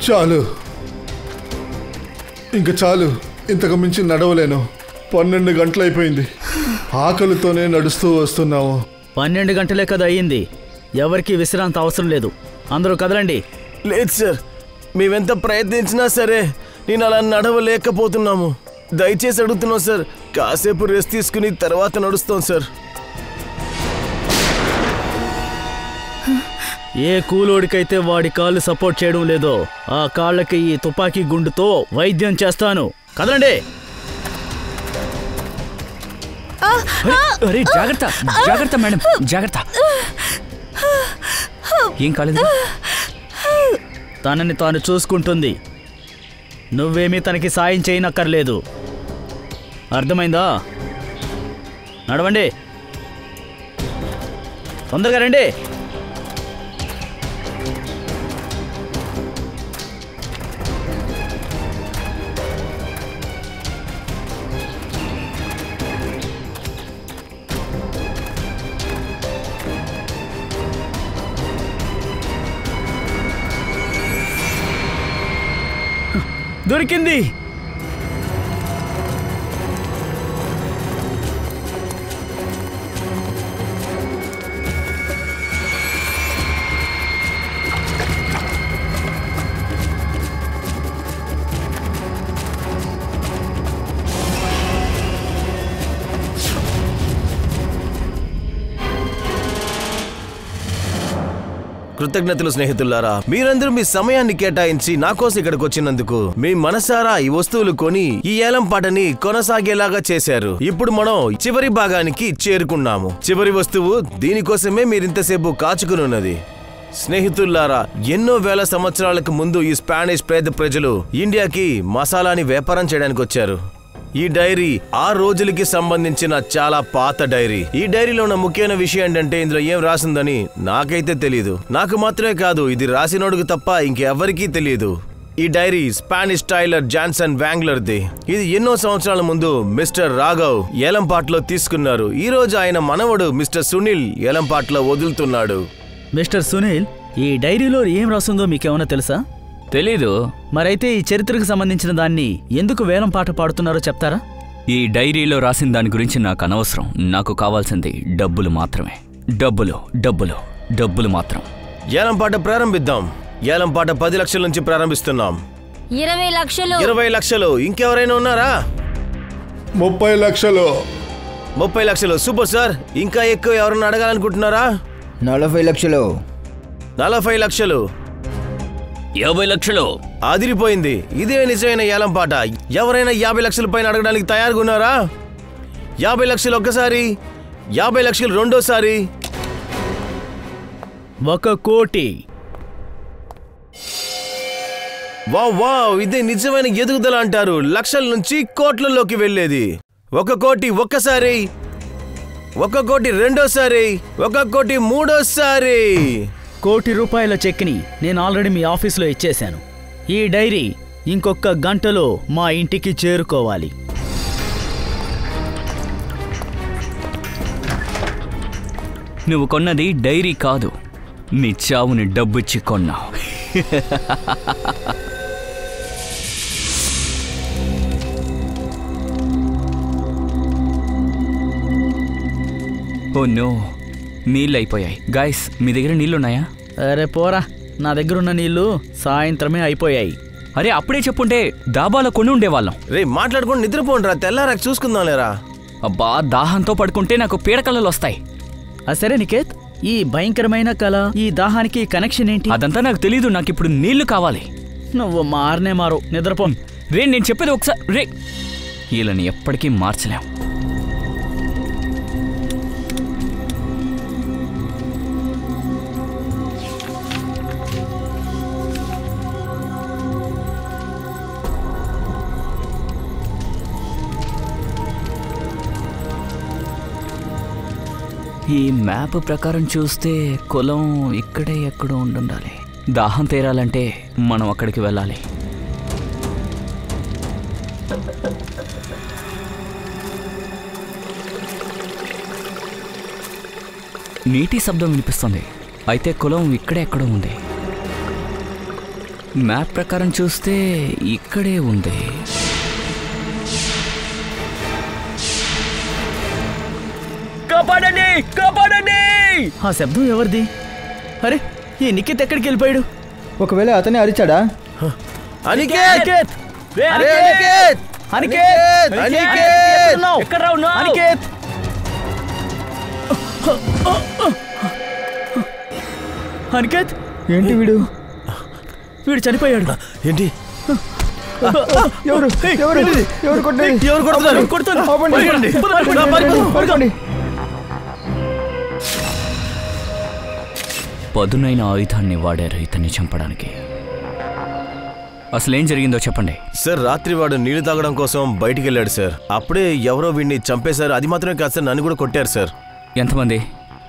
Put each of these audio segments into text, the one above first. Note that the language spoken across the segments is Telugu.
చాలు, ఇంక చాలు. ఇంతకు మించి నడవలేను. 12 గంటలైపోయింది. ఆకలితోనే నడుస్తూ వస్తున్నాము. 12 గంటలే కదా అయ్యింది. ఎవరికి విశ్రాంతి అవసరం లేదు. అందరూ కదలండి. లేదు సార్, మేమెంత ప్రయత్నించినా సరే నేను అలా నడవలేకపోతున్నాము. దయచేసి అడుగుతున్నాం సార్, కాసేపు రెస్ట్ తీసుకుని తర్వాత నడుస్తాం సార్. ఏ కూలోడికైతే వాడి కాళ్ళు సపోర్ట్ చేయడం లేదో ఆ కాళ్ళకి ఈ తుపాకీ గుండుతో వైద్యం చేస్తాను. కదలండి. జాగ్రత్త జాగ్రత్త మేడం, జాగ్రత్త. ఏం కాలేదు. తనని తాను చూసుకుంటుంది. నువ్వేమీ తనకి సాయం చేయనక్కర్లేదు. అర్థమైందా? నడవండి, తొందరగా రండి. దొరికింది. కృతజ్ఞతలు స్నేహితులారా, మీరందరూ మీ సమయాన్ని కేటాయించి నా కోసం ఇక్కడికి వచ్చినందుకు. మీ మనసారా ఈ వస్తువులు కొని ఈ ఏలం పాటని కొనసాగేలాగా చేశారు. ఇప్పుడు మనం చివరి భాగానికి చేరుకున్నాము. చివరి వస్తువు దీనికోసమే మీరింతసేపు కాచుకునున్నది. స్నేహితులారా, ఎన్నో వేల సంవత్సరాలకు ముందు ఈ స్పానిష్ పేద ప్రజలు ఇండియాకి మసాలాని వ్యాపారం చేయడానికి వచ్చారు. ఈ డైరీ ఆ రోజులకి సంబంధించిన చాలా పాత డైరీ. ఈ డైరీలో ఉన్న ముఖ్యమైన విషయం ఏంటంటే ఇందులో ఏం రాసిందని నాకైతే తెలియదు. నాకు మాత్రమే కాదు, ఇది రాసినోడుకు తప్ప ఇంకెవ్వరికీ తెలియదు. ఈ డైరీ స్పానిష్ టైలర్ జాన్సన్ వ్యాంగ్లర్ది. ఇది ఎన్నో సంవత్సరాల ముందు మిస్టర్ రాఘవ్ ఏలంపాట్లో తీసుకున్నారు. ఈ రోజు ఆయన మనవడు మిస్టర్ సునీల్ ఏలంపాట్లో వదులుతున్నాడు. మిస్టర్ సునీల్, ఈ డైరీలో ఏం రాస్తుందో మీకేమన్నా తెలుసా? తెలీదు. మరైతే ఈ చరిత్రకు సంబంధించిన దాన్ని ఎందుకు వేలం పాట పాడుతున్నారో చెప్తారా? ఈ డైరీలో రాసిన దాని గురించి నాకు అనవసరం. నాకు కావాల్సింది డబ్బులు మాత్రమే. డబ్బులు డబ్బులు డబ్బులు మాత్రం. ఏలం పాట ప్రారంభిద్దాం. ఏలం పాట 10 లక్షల నుంచి ప్రారంభిస్తున్నాం. 20 లక్షలు. 20 లక్షలు. ఇంకెవరైనా ఉన్నారా? 30 లక్షలు. 30 లక్షలు. Super sir. ఇంకా ఎక్కువ ఎవరన్నా అడగాలనుకుంటున్నారా? 40 లక్షలు. 40 లక్షలు. 50 లక్షలు. అదిరిపోయింది. ఇదే నిజమైన ఏలం పాట. ఎవరైనా 50 లక్షల పైన అడగడానికి తయారుగా ఉన్నారా? 50 లక్షలు ఒక్కసారి, 50 లక్షలు రెండోసారి. 1 కోటి. వావ్ వావ్, ఇదే నిజమైన ఎదుగుదల అంటారు. లక్షల నుంచి కోట్లలోకి వెళ్ళేది. 1 కోటి ఒక్కసారి, 1 కోటి రెండోసారి, 1 కోటి మూడోసారి. ₹1,00,00,000 చెక్ని నేను ఆల్రెడీ మీ ఆఫీసులో ఇచ్చేశాను. ఈ డైరీ ఇంకొక గంటలో మా ఇంటికి చేరుకోవాలి. నువ్వు కొన్నది డైరీ కాదు, నీ చావుని డబ్బుచ్చి కొన్నావు. ఓ నో, నీళ్ళు అయిపోయాయి. గాయస్, మీ దగ్గర నీళ్ళున్నాయా? అరే పోరా, నా దగ్గరున్న నీళ్లు సాయంత్రమే అయిపోయాయి. అరే అప్పుడే చెప్పుంటే డాబాలో కొని ఉండేవాళ్ళం. రే మాట్లాడుకుని నిద్రపోండిరా, తెల్లారాక చూసుకుందాం లేరా. అబ్బా, దాహంతో పడుకుంటే నాకు పీడకలలు వస్తాయి. సరే నికేత్, ఈ భయంకరమైన కళ, ఈ దాహానికి కనెక్షన్ ఏంటి? అదంతా నాకు తెలీదు. నాకు ఇప్పుడు నీళ్లు కావాలి. నువ్వు మారనే మారు, నిద్రపో. రే నేను చెప్పేది ఒకసారి. రే, వీళ్ళని ఎప్పటికీ మార్చలేం. ఈ మ్యాప్ ప్రకారం చూస్తే కులం ఇక్కడే ఎక్కడో ఉండాలి. దాహం తీరాలంటే మనం అక్కడికి వెళ్ళాలి. నీటి శబ్దం వినిపిస్తుంది. అయితే కులం ఇక్కడే ఎక్కడో ఉంది. మ్యాప్ ప్రకారం చూస్తే ఇక్కడే ఉంది. కాపాడండి, కాపాడండి! ఆ శబ్దం ఎవరిది? అరే, ఈ నిఖిత్ ఎక్కడికి వెళ్ళిపోయాడు? ఒకవేళ అతనే అరిచాడా? అనికేత్! రే, అనికేత్! అనికేత్! అనికేత్! ఎక్కడ ఉన్నావు? అనికేత్! అనికేత్, ఏంటి వీడు? వీడు చనిపోయాడు. ఏంటి? ఎవరు ఎవరు ఎవరు కొట్టండి, ఎవరు కొడుతున్నారు? కొడుతున్నా. ఆపండి. పరిగెడండి. పడుకోండి. పదునైన ఆయుధాన్ని వాడారు ఇతన్ని చంపడానికి. అసలేం జరిగిందో చెప్పండి. సార్, రాత్రి వాడు నీళ్లు తాగడం కోసం బయటికి వెళ్ళాడు సార్. అప్పుడే ఎవరో వీడిని చంపేశారు. అది మాత్రమే కాదు సార్, నన్ను కూడా కొట్టారు సార్. ఎంతమంది?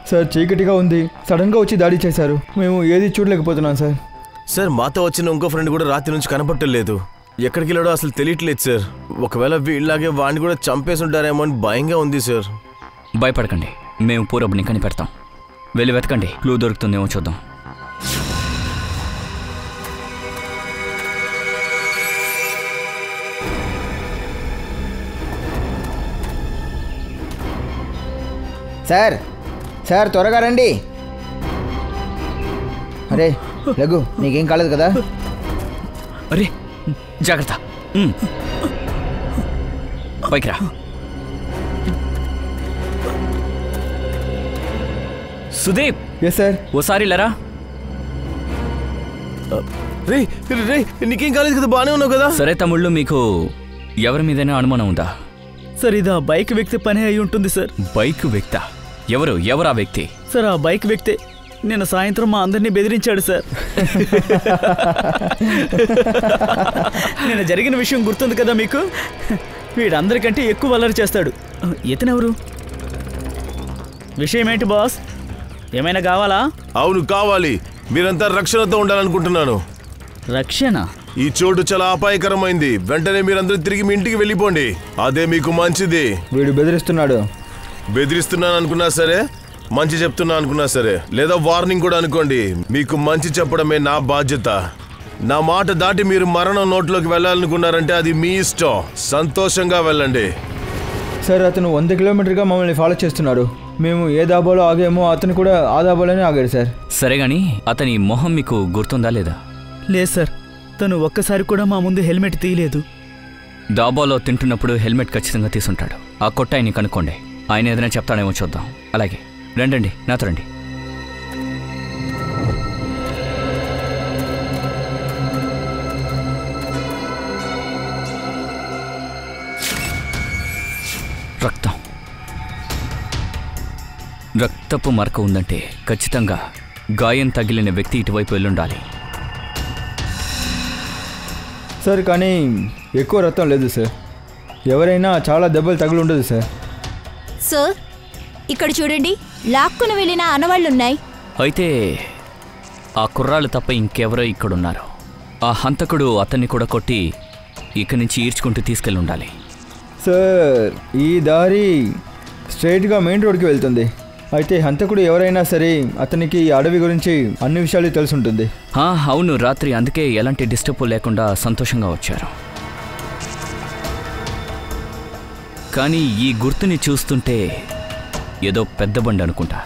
సార్ చీకటిగా ఉంది, సడన్గా వచ్చి దాడి చేశారు. మేము ఏది చూడలేకపోతున్నాం సార్. సార్, మాతో వచ్చిన ఇంకో ఫ్రెండ్ కూడా రాత్రి నుంచి కనపట్టలేదు. ఎక్కడికి వెళ్ళాడో అసలు తెలియట్లేదు సార్. ఒకవేళ వీళ్ళలాగే వాడిని కూడా చంపేసి ఉంటారేమో అని భయంగా ఉంది సార్. భయపడకండి, మేము పూరబ్ని కనిపెడతాం. వెళ్ళి వెతకండి, క్లూ దొరుకుతుందేమో చూద్దాం. సార్ సార్ త్వరగా రండి. అరే లఘు, నీకేం కాలేదు కదా? అరే జాగ్రత్త. పైకి రా. Sudeep, yes sir. ఓసారి లరా. రే రే, నీకేం కాలేదు కదా? బానే ఉన్నావు కదా? సరే తమ్ముళ్ళు, మీకు ఎవరి మీదైనా అనుమానం ఉందా? సార్, ఇది ఆ బైక్ వ్యక్తి పని అయి ఉంటుంది సార్. బైక్ వ్యక్తా? ఎవరు ఆ వ్యక్తి? సార్, ఆ బైక్ వ్యక్తే నిన్న సాయంత్రం మా అందరినీ బెదిరించాడు సార్. నిన్న జరిగిన విషయం గుర్తుంది కదా మీకు? వీడందరికంటే ఎక్కువ అల్లరి చేస్తాడు. ఇతనెవరు? విషయం ఏంటి బాస్? ఏమైనా కావాలా? అవును, కావాలి. మీరంతా రక్షణతో ఉండాలనుకుంటున్నాను. రక్షణ? ఈ చోటు చాలా అపాయకరమైంది. వెంటనే మీరందరూ తిరిగి మీ ఇంటికి వెళ్ళిపోండి. అదే మీకు మంచిది. వీడు బెదిరిస్తున్నాడు. బెదిరిస్తున్నాను అనుకున్నా సరే, మంచి చెప్తున్నా అనుకున్నా సరే, లేదా వార్నింగ్ కూడా అనుకోండి, మీకు మంచి చెప్పడమే నా బాధ్యత. నా మాట దాటి మీరు మరణం నోట్లోకి వెళ్ళాలనుకున్నారంటే అది మీ ఇష్టం. సంతోషంగా వెళ్ళండి. సార్, అతను 100 కిలోమీటర్గా మమ్మల్ని ఫాలో చేస్తున్నాడు. మేము ఏ దాబాలో ఆగామో అతను కూడా ఆ దాబాలోనే ఆగాడు సార్. సరే గాని అతని మొహం మీకు గుర్తుందా లేదా? లేదు సార్, తను ఒక్కసారి కూడా మా ముందు హెల్మెట్ తీయలేదు. డాబాలో తింటున్నప్పుడు హెల్మెట్ ఖచ్చితంగా తీసుంటాడు. ఆ కొట్టాయని కనుక్కోండి, ఆయన ఏదైనా చెప్తాడేమో చూద్దాం. అలాగే రండి, నాతో రండి. రక్తపు మరక ఉందంటే ఖచ్చితంగా గాయం తగిలిన వ్యక్తి ఇటువైపు వెళ్ళుండాలి. సార్, కానీ ఎక్కువ రక్తం లేదు సార్. ఎవరైనా చాలా దెబ్బలు తగిలి ఉండదు సార్. సార్, ఇక్కడ చూడండి, లాక్కుని వెళ్ళిన ఆనవాళ్ళున్నాయి. అయితే ఆ కుర్రాళ్ళు తప్ప ఇంకెవరో ఇక్కడున్నారు. ఆ హంతకుడు అతన్ని కూడా కొట్టి ఇక్కడి నుంచి ఈడ్చుకుంటూ తీసుకెళ్ళి ఉండాలి. సార్, ఈ దారి స్ట్రైట్గా మెయిన్ రోడ్కి వెళ్తుంది. అయితే హంతకుడు ఎవరైనా సరే అతనికి అడవి గురించి అన్ని విషయాలు తెలిసి ఉంటుంది. అవును, రాత్రి అందుకే ఎలాంటి డిస్టర్బ్ లేకుండా సంతోషంగా వచ్చారు. కానీ ఈ గుర్తుని చూస్తుంటే ఏదో పెద్ద బండి అనుకుంటా.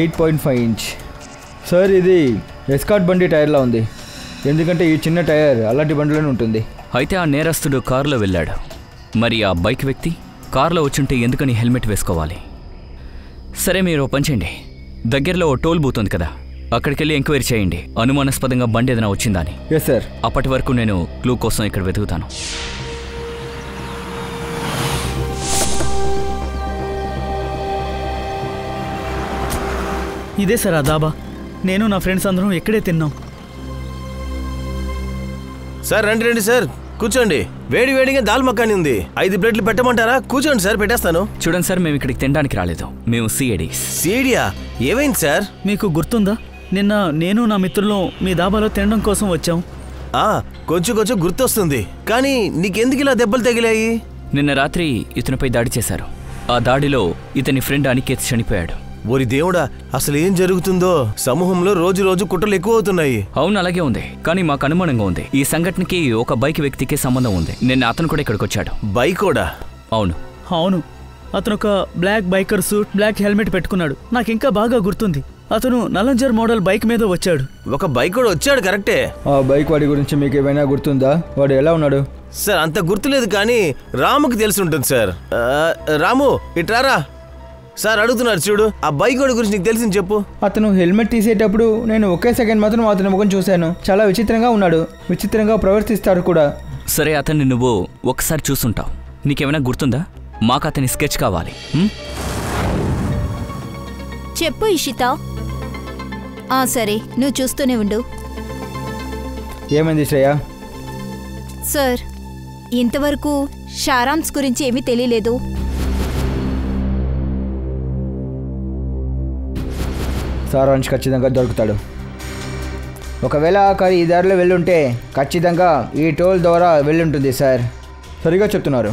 .5 ఇంచ్ సార్, ఇది ఎస్కాట్ బండి టైర్లా ఉంది. ఎందుకంటే ఈ చిన్న టైర్ అలాంటి బండిలోనే ఉంటుంది. అయితే ఆ నేరస్తుడు కారులో వెళ్ళాడు. మరి ఆ బైక్ వ్యక్తి కారులో వచ్చుంటే ఎందుకని హెల్మెట్ వేసుకోవాలి? సరే, మీరు పని చేయండి, దగ్గరలో ఓ టోల్ బూత్ ఉంది కదా, అక్కడికి వెళ్ళి ఎంక్వైరీ చేయండి అనుమానాస్పదంగా బండి ఏదైనా వచ్చిందా అని. Yes sir. అప్పటి వరకు నేను క్లూ కోసం ఇక్కడ వెతుకుతాను. ఇదే సార్ ఆ దాబా. నేను నా ఫ్రెండ్స్ అందరం ఇక్కడే తిన్నాం. సార్, రండి రండి సార్, కూర్చోండి. వేడి వేడిగా దాల్ మక్కాని ఉంది. 5 ప్లేట్లు పెట్టమంటారా? కూర్చోండి సార్, పెట్టేస్తాను. చూడండి సార్, మేము ఇక్కడికి తినడానికి రాలేదు, మేము సిఐడీస్. సీడియా? ఏమైంది సార్? మీకు గుర్తుందా, నిన్న నేను నా మిత్రులు మీ దాబాలో తినడం కోసం వచ్చాం. కొంచెం కొంచెం గుర్తొస్తుంది. కానీ నీకెందుకు ఇలా దెబ్బలు తగిలాయి? నిన్న రాత్రి ఇతనిపై దాడి చేశారు. ఆ దాడిలో ఇతని ఫ్రెండ్ అనికేత్ చనిపోయాడు. ఓరి దేవుడా, అసలు ఏం జరుగుతుందో? సమూహంలో రోజు రోజు కుట్రలు ఎక్కువ అవుతున్నాయి. అవును, అలాగే ఉంది. కానీ మాకు అనుమానంగా ఉంది. ఈ సంఘటనకి ఒక బైక్ వ్యక్తికి సంబంధం ఉంది. నిన్న అతను కూడా ఇక్కడికి వచ్చాడు. బైక్ కూడా? అవును అవును, అతను ఒక black biker suit, black helmet పెట్టుకున్నాడు. నాకు ఇంకా బాగా గుర్తుంది. అతను నలంజర్ మోడల్ బైక్ మీద వచ్చాడు. ఒక బైక్ కూడా వచ్చాడు, కరెక్టే. ఆ బైక్ వాడి గురించి మీకు ఏమైనా గుర్తుందా? వాడు ఎలా ఉన్నాడు? సార్ అంత గుర్తులేదు, కానీ రాముకి తెలిసి ఉంటుంది సార్. రాము ఇట్రారా సార్, అడుగుతున్నారు చూడు. ఆ బైక్ వాడి గురించి నీకు తెలిసింది చెప్పు. అతను హెల్మెట్ తీసేటప్పుడు నేను ఒకే సెకండ్ మాత్రం అతని ముఖం చూశాను. చాలా విచిత్రంగా ఉన్నాడు, విచిత్రంగా ప్రవర్తిస్తాడు కూడా. సరే, అతన్ని నువ్వు ఒకసారి చూసుంటావు. నీకేమైనా గుర్తుందా? మాకు అతని స్కెచ్ కావాలి. చెప్పు ఇషిత. సరే, నువ్వు చూస్తూనే ఉండు. ఏమైంది శ్రేయ? సార్, ఇంతవరకు షారామ్స్ గురించి ఏమీ తెలియలేదు. సారాంశ్ ఖచ్చితంగా దొరుకుతాడు. ఒకవేళ ఆ కారు ఈ దారిలో వెళ్ళుంటే ఖచ్చితంగా ఈ టోల్ ద్వారా వెళ్ళుంటుంది సార్. సరిగా చెప్తున్నారు.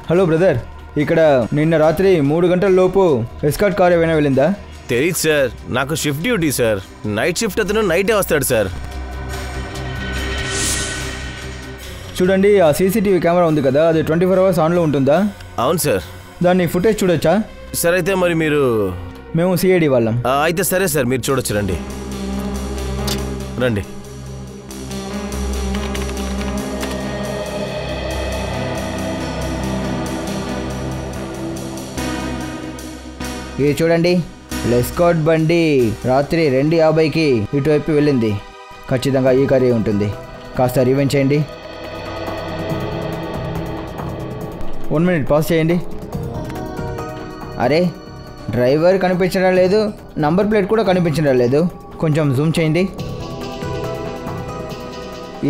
హలో బ్రదర్, ఇక్కడ నిన్న రాత్రి 3 గంటల లోపు ఎస్కార్ట్ కార్ ఏమైనా వెళ్ళిందా? తెలియదు సార్, నాకు shift duty sir. Night shift అతను నైటే వస్తాడు సార్. చూడండి, ఆ సీసీటీవీ కెమెరా ఉంది కదా, అది 24 అవర్స్ ఆన్లో ఉంటుందా? అవును సార్. దాన్ని ఫుటేజ్ చూడొచ్చా? సార్ అయితే మరి మీరు? మేము సిఐడి వాళ్ళం. అయితే సరే సార్, మీరు చూడొచ్చు. రండి రండి. ఇది చూడండి, ఎస్కార్ట్ బండి రాత్రి 2:50కి ఇటువైపు వెళ్ళింది. ఖచ్చితంగా ఈ కారే ఉంటుంది. కాస్త రివెంజ్ చేయండి. 1 మినిట్ పాస్ చేయండి. అరే, డ్రైవర్ కనిపించడం లేదు, నంబర్ ప్లేట్ కూడా కనిపించడం లేదు. కొంచెం జూమ్ చేయండి.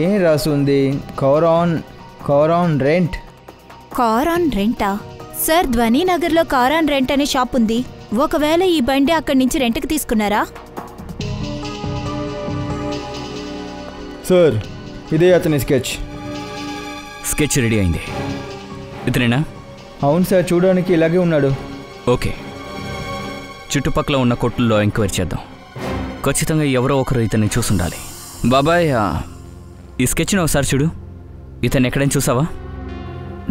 ఏం రాసి ఉంది? Car on rent. Car on రెంటా? సార్, ధ్వనీనగర్లో కార్ ఆన్ రెంట్ అనే షాప్ ఉంది. ఒకవేళ ఈ బండి అక్కడి నుంచి రెంట్కి తీసుకున్నారా? సార్, ఇదే అతని స్కెచ్. స్కెచ్ రెడీ అయింది. ఇతనేనా? అవును సార్, చూడడానికి ఇలాగే ఉన్నాడు. ఓకే, చుట్టుపక్కల ఉన్న కొట్టుల్లో ఎంక్వైరీ చేద్దాం. ఖచ్చితంగా ఎవరో ఒకరు ఇతన్ని చూసుండాలి. బాబాయ్, ఈ స్కెచ్ని ఒకసారి చూడు. ఇతన్ని ఎక్కడైనా చూసావా?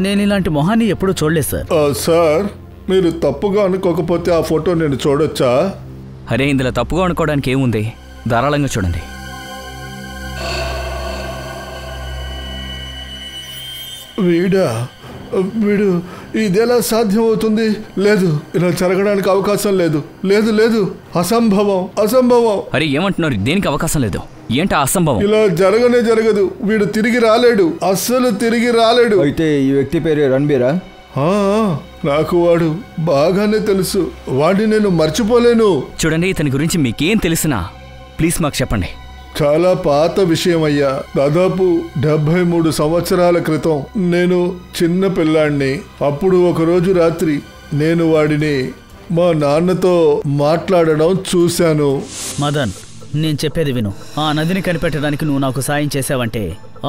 నేను ఇలాంటి మొహాన్ని ఎప్పుడూ చూడలేదు సార్. సార్, మీరు తప్పుగా అనుకోకపోతే ఆ ఫోటో నేను చూడొచ్చా? అరే, ఇందులో తప్పుగా అనుకోవడానికి ఏముంది? ధారాళంగా చూడండి. వీడు ఇదెలా సాధ్యమవుతుంది? లేదు, ఇలా జరగడానికి అవకాశం లేదు. లేదు లేదు, అసంభవం, అసంభవం. అరే, ఏమంటున్నారు? దేనికి అవకాశం లేదు? ఏంటి అసంభవం? ఇలా జరగదు. వీడు తిరిగి రాలేడు, అస్సలు తిరిగి రాలేడు. అయితే ఈ వ్యక్తి పేరు రణబీరా? నాకు వాడు బాగానే తెలుసు. వాడిని నేను మర్చిపోలేను. చూడండి, ఇతని గురించి మీకేం తెలిసినా ప్లీజ్ మాకు చెప్పండి. చాలా పాత విషయం అయ్యా. దాదాపు 73 సంవత్సరాల క్రితం నేను చిన్న పిల్లాడిని. అప్పుడు ఒకరోజు రాత్రి నేను వాడిని మా నాన్నతో మాట్లాడడం చూశాను. మదన్, నేను చెప్పేది విను. ఆ నదిని కనిపెట్టడానికి నువ్వు నాకు సాయం చేసావంటే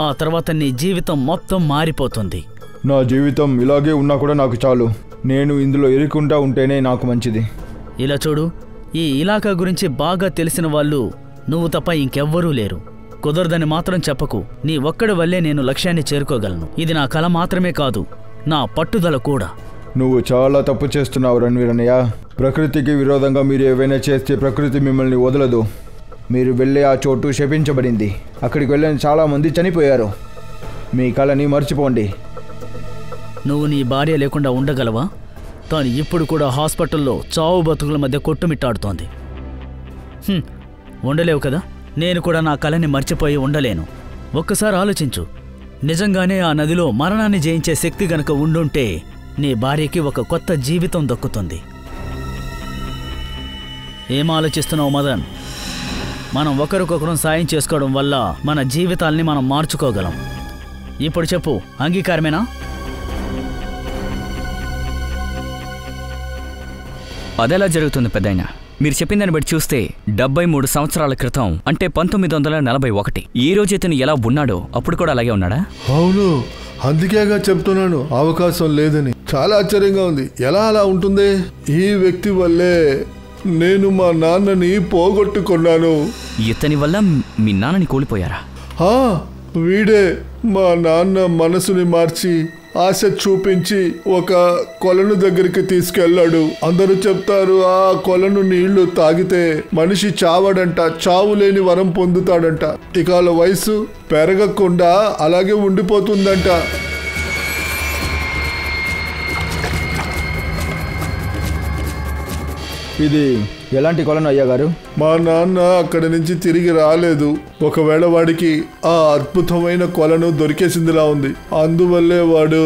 ఆ తర్వాత నీ జీవితం మొత్తం మారిపోతుంది. నా జీవితం ఇలాగే ఉన్నా కూడా నాకు చాలు. నేను ఇందులో ఇరుక్కుంటా ఉంటేనే నాకు మంచిది. ఇలా చూడు, ఈ ఇలాకా గురించి బాగా తెలిసిన వాళ్ళు నువ్వు తప్ప ఇంకెవ్వరూ లేరు. కుదరదని మాత్రం చెప్పకు. నీ ఒక్కడి వల్లే నేను లక్ష్యాన్ని చేరుకోగలను. ఇది నా కల మాత్రమే కాదు, నా పట్టుదల కూడా. నువ్వు చాలా తప్పు చేస్తున్నావు రణవీర్ అన్నయ్య. ప్రకృతికి విరోధంగా మీరు ఏవైనా చేస్తే ప్రకృతి మిమ్మల్ని వదలదు. మీరు వెళ్ళే ఆ చోటు శపించబడింది. అక్కడికి వెళ్ళిన చాలామంది చనిపోయారు. మీ కళని మర్చిపోండి. నువ్వు నీ భార్య లేకుండా ఉండగలవా? తాను ఇప్పుడు కూడా హాస్పిటల్లో చావు బతుకుల మధ్య కొట్టుమిట్టాడుతోంది. ఉండలేవు కదా. నేను కూడా నా కళని మర్చిపోయి ఉండలేను. ఒక్కసారి ఆలోచించు. నిజంగానే ఆ నదిలో మరణాన్ని జయించే శక్తి గనక ఉండుంటే నీ భార్యకి ఒక కొత్త జీవితం దక్కుతుంది. ఏం ఆలోచిస్తున్నావు మదన్? మనం ఒకరికొకరం సాయం చేసుకోవడం వల్ల మన జీవితాల్ని మనం మార్చుకోగలం. ఇప్పుడు చెప్పు, అంగీకారమేనా? అదెలా జరుగుతుంది పెద్దయినా? మీరు చెప్పిందని బట్టి చూస్తే 73 సంవత్సరాల క్రితం, అంటే 1941, ఈ రోజు ఇతను ఎలా ఉన్నాడో అప్పుడు కూడా అలాగే ఉన్నాడా? అవును, అందుకేగా చెప్తున్నాను అవకాశం లేదని. చాలా ఆశ్చర్యంగా ఉంది. ఎలా అలా ఉంటుంది? ఈ వ్యక్తి వల్లే నేను మా నాన్నని పోగొట్టుకున్నాను. ఇతని వల్ల మీ నాన్నని కోల్పోయారా? వీడే మా నాన్న మనసుని మార్చి ఆశ చూపించి ఒక కొలను దగ్గరికి తీసుకెళ్లాడు. అందరూ చెప్తారు ఆ కొలను నీళ్లు తాగితే మనిషి చావడంట, చావు లేని వరం పొందుతాడంట. ఇక వాళ్ళ వయసు పెరగకుండా అలాగే ఉండిపోతుందంట. ఇది ఎలాంటి కొలను అయ్యా గారు? మా నాన్న అక్కడి నుంచి తిరిగి రాలేదు. ఒకవేళ వాడికి ఆ అద్భుతమైన కొలను దొరికేసిందిలా ఉంది. అందువల్లే వాడు